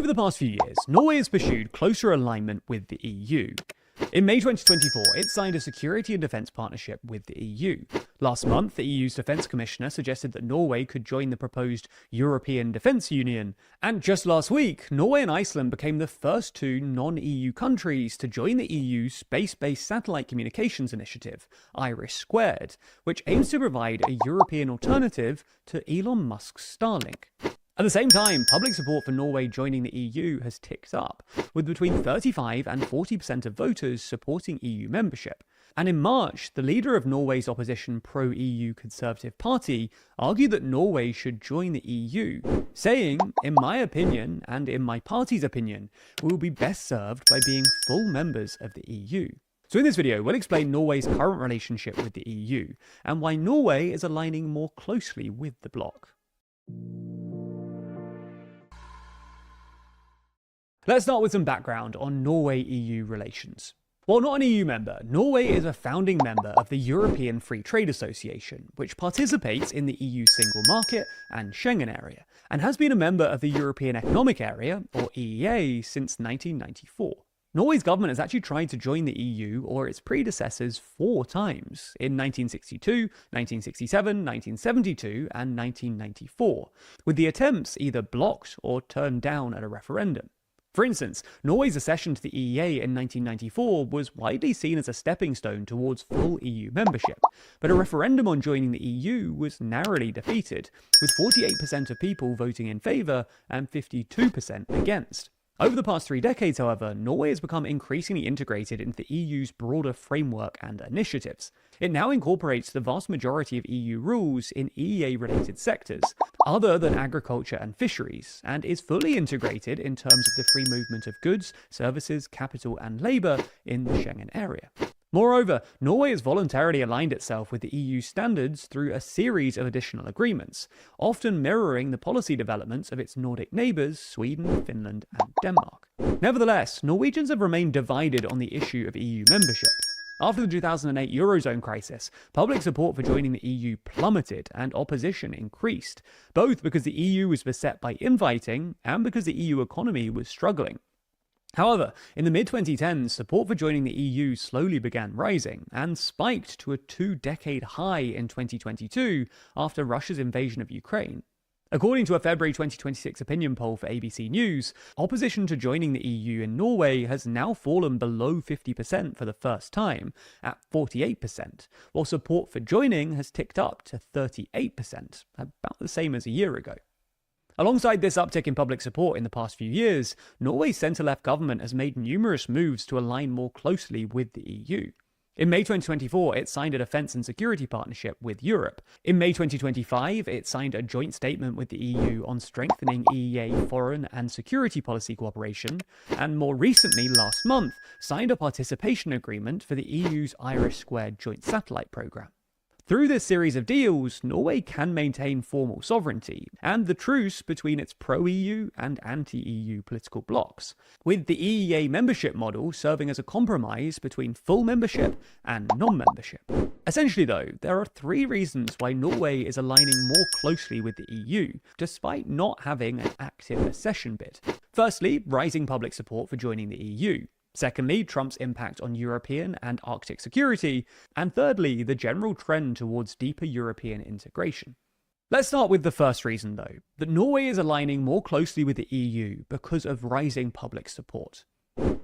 Over the past few years, Norway has pursued closer alignment with the EU. In May 2024, it signed a security and defence partnership with the EU. Last month, the EU's Defence Commissioner suggested that Norway could join the proposed European Defence Union. And just last week, Norway and Iceland became the first two non-EU countries to join the EU's space-based satellite communications initiative, IRIS², which aims to provide a European alternative to Elon Musk's Starlink. At the same time, public support for Norway joining the EU has ticked up, with between 35 and 40% of voters supporting EU membership. And in March, the leader of Norway's opposition pro-EU Conservative Party argued that Norway should join the EU, saying, "In my opinion, and in my party's opinion, we will be best served by being full members of the EU." So in this video, we'll explain Norway's current relationship with the EU, and why Norway is aligning more closely with the bloc. Let's start with some background on Norway-EU relations. While not an EU member, Norway is a founding member of the European Free Trade Association, which participates in the EU single market and Schengen area, and has been a member of the European Economic Area, or EEA, since 1994. Norway's government has actually tried to join the EU or its predecessors 4 times, in 1962, 1967, 1972, and 1994, with the attempts either blocked or turned down at a referendum. For instance, Norway's accession to the EEA in 1994 was widely seen as a stepping stone towards full EU membership, but a referendum on joining the EU was narrowly defeated, with 48% of people voting in favour and 52% against. Over the past 3 decades, however, Norway has become increasingly integrated into the EU's broader framework and initiatives. It now incorporates the vast majority of EU rules in EEA-related sectors, other than agriculture and fisheries, and is fully integrated in terms of the free movement of goods, services, capital, and labour in the Schengen area. Moreover, Norway has voluntarily aligned itself with the EU standards through a series of additional agreements, often mirroring the policy developments of its Nordic neighbours, Sweden, Finland, and Denmark. Nevertheless, Norwegians have remained divided on the issue of EU membership. After the 2008 Eurozone crisis, public support for joining the EU plummeted and opposition increased, both because the EU was beset by infighting and because the EU economy was struggling. However, in the mid-2010s, support for joining the EU slowly began rising, and spiked to a 2-decade high in 2022 after Russia's invasion of Ukraine. According to a February 2026 opinion poll for ABC News, opposition to joining the EU in Norway has now fallen below 50% for the first time, at 48%, while support for joining has ticked up to 38%, about the same as a year ago. Alongside this uptick in public support in the past few years, Norway's centre-left government has made numerous moves to align more closely with the EU. In May 2024, it signed a defence and security partnership with Europe. In May 2025, it signed a joint statement with the EU on strengthening EEA foreign and security policy cooperation, and more recently, last month, signed a participation agreement for the EU's IRIS² joint satellite programme. Through this series of deals, Norway can maintain formal sovereignty and the truce between its pro-EU and anti-EU political blocs, with the EEA membership model serving as a compromise between full membership and non-membership. Essentially though, there are 3 reasons why Norway is aligning more closely with the EU, despite not having an active accession bid. Firstly, rising public support for joining the EU. Secondly, Trump's impact on European and Arctic security. And thirdly, the general trend towards deeper European integration. Let's start with the first reason, though, that Norway is aligning more closely with the EU because of rising public support.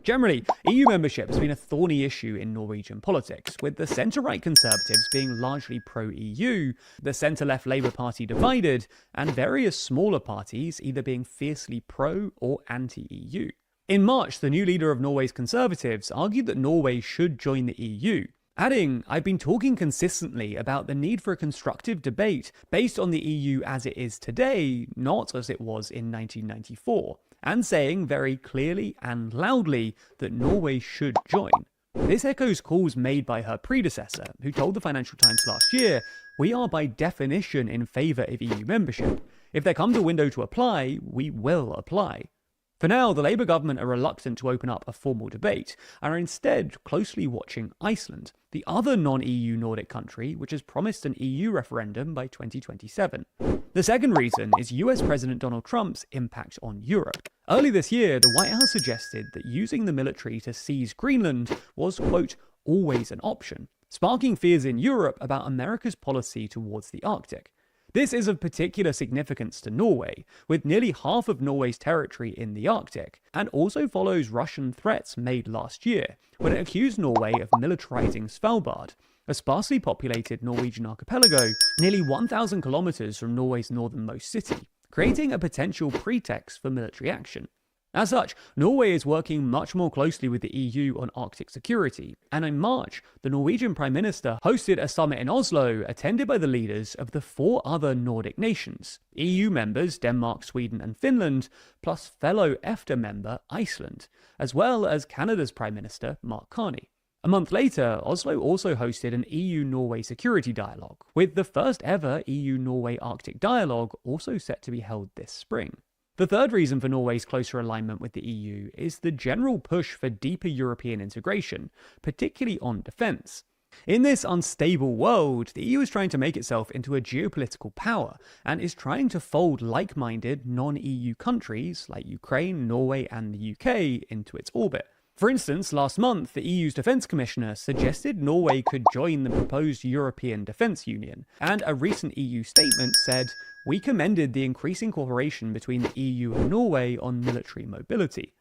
Generally, EU membership has been a thorny issue in Norwegian politics, with the centre-right Conservatives being largely pro-EU, the centre-left Labour Party divided, and various smaller parties either being fiercely pro or anti-EU. In March, the new leader of Norway's Conservatives argued that Norway should join the EU, adding, "I've been talking consistently about the need for a constructive debate based on the EU as it is today, not as it was in 1994, and saying very clearly and loudly that Norway should join." This echoes calls made by her predecessor, who told the Financial Times last year, "We are by definition in favour of EU membership. If there comes a window to apply, we will apply." For now, the Labour government are reluctant to open up a formal debate and are instead closely watching Iceland, the other non-EU Nordic country which has promised an EU referendum by 2027. The second reason is US President Donald Trump's impact on Europe. Early this year, the White House suggested that using the military to seize Greenland was, quote, always an option, sparking fears in Europe about America's policy towards the Arctic. This is of particular significance to Norway, with nearly half of Norway's territory in the Arctic, and also follows Russian threats made last year, when it accused Norway of militarizing Svalbard, a sparsely populated Norwegian archipelago nearly 1,000 kilometers from Norway's northernmost city, creating a potential pretext for military action. As such, Norway is working much more closely with the EU on Arctic security, and in March, the Norwegian Prime Minister hosted a summit in Oslo attended by the leaders of the 4 other Nordic nations, EU members Denmark, Sweden and Finland, plus fellow EFTA member Iceland, as well as Canada's Prime Minister Mark Carney. A month later, Oslo also hosted an EU-Norway security dialogue, with the first ever EU-Norway Arctic dialogue also set to be held this spring. The third reason for Norway's closer alignment with the EU is the general push for deeper European integration, particularly on defence. In this unstable world, the EU is trying to make itself into a geopolitical power and is trying to fold like-minded non-EU countries like Ukraine, Norway and the UK into its orbit. For instance, last month, the EU's Defence Commissioner suggested Norway could join the proposed European Defence Union, and a recent EU statement said, "We commended the increasing cooperation between the EU and Norway on military mobility."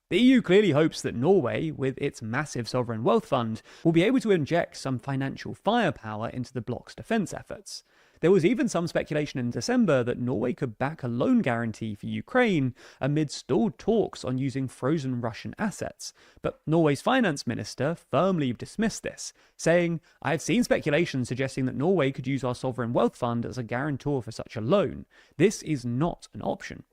The EU clearly hopes that Norway, with its massive sovereign wealth fund, will be able to inject some financial firepower into the bloc's defence efforts. There was even some speculation in December that Norway could back a loan guarantee for Ukraine amid stalled talks on using frozen Russian assets, but Norway's finance minister firmly dismissed this, saying, "I have seen speculation suggesting that Norway could use our sovereign wealth fund as a guarantor for such a loan. This is not an option."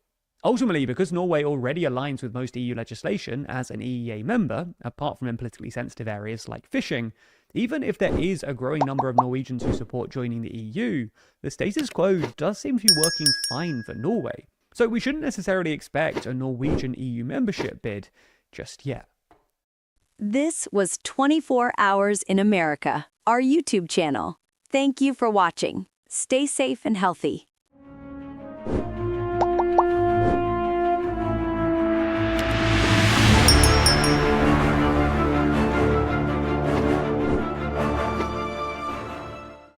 Ultimately, because Norway already aligns with most EU legislation as an EEA member, apart from in politically sensitive areas like fishing, even if there is a growing number of Norwegians who support joining the EU, the status quo does seem to be working fine for Norway. So we shouldn't necessarily expect a Norwegian EU membership bid just yet. This was 24 Hours in America, our YouTube channel. Thank you for watching. Stay safe and healthy.